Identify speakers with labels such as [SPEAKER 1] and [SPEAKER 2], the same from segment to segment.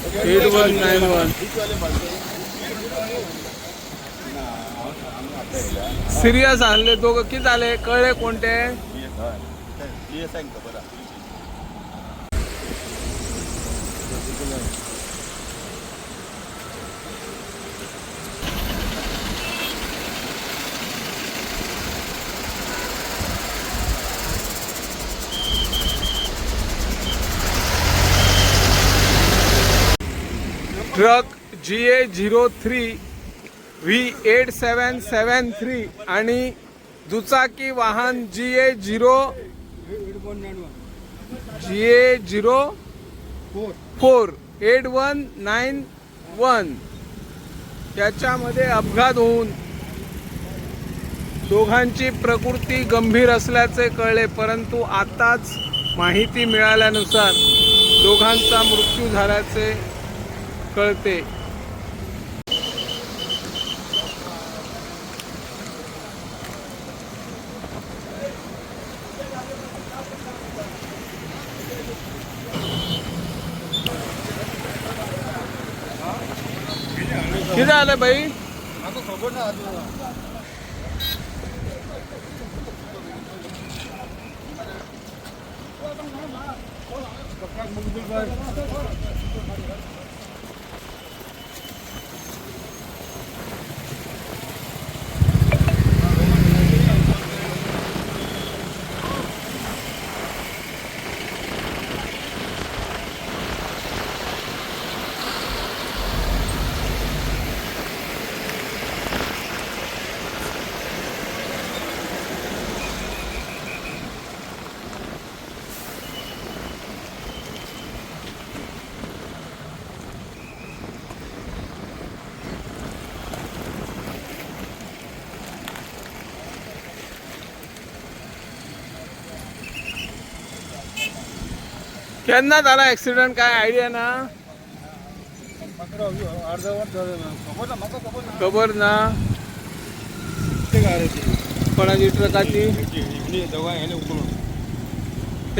[SPEAKER 1] 8191 serious आणले दोघं किती आले कळले कोणते ट्रक GA03 V8773 आणि दुचाकी वाहन GA04 8191 याच्यामध्ये अपघात होऊन दोघांची प्रकृती गंभीर असल्याचे कळले, परंतु आताच माहिती मिळाल्यानुसार दोघांचा मृत्यू झाल्याचे कळते। किती आलं बाई केन्ना झाला ऍक्सिडेंट काय आयडिया ना खबर ना कोणाची ट्रकाची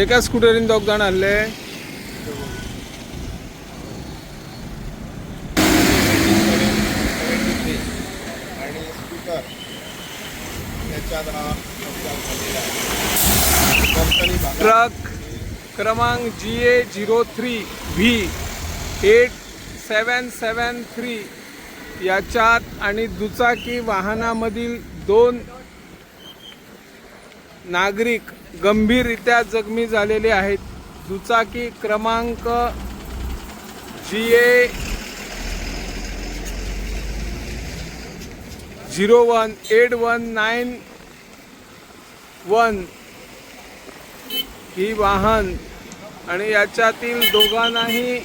[SPEAKER 1] एका स्कूटरीन दोग जाण आसले ट्रक क्रमांक GA03 V8773 याच्यात आणि दुचाकी वाहनामधील दोन नागरिक गंभीररित्या जखमी झालेले आहेत। दुचाकी क्रमांक GA01 8191 ही वाहन आणि याच्यातील दोघांनाही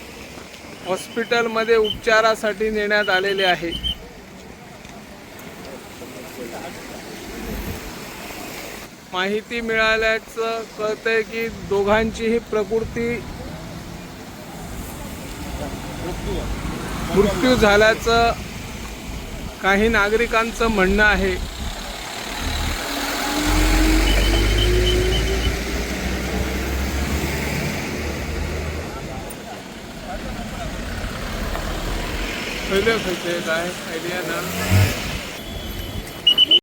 [SPEAKER 1] हॉस्पिटलमध्ये उपचारासाठी नेण्यात आलेले आहे। माहिती मिळाल्याचं कळतंय की दोघांचीही प्रकृती मृत्यू झाल्याचं काही नागरिकांचं म्हणणं आहे। पहिले काय आयडिया ना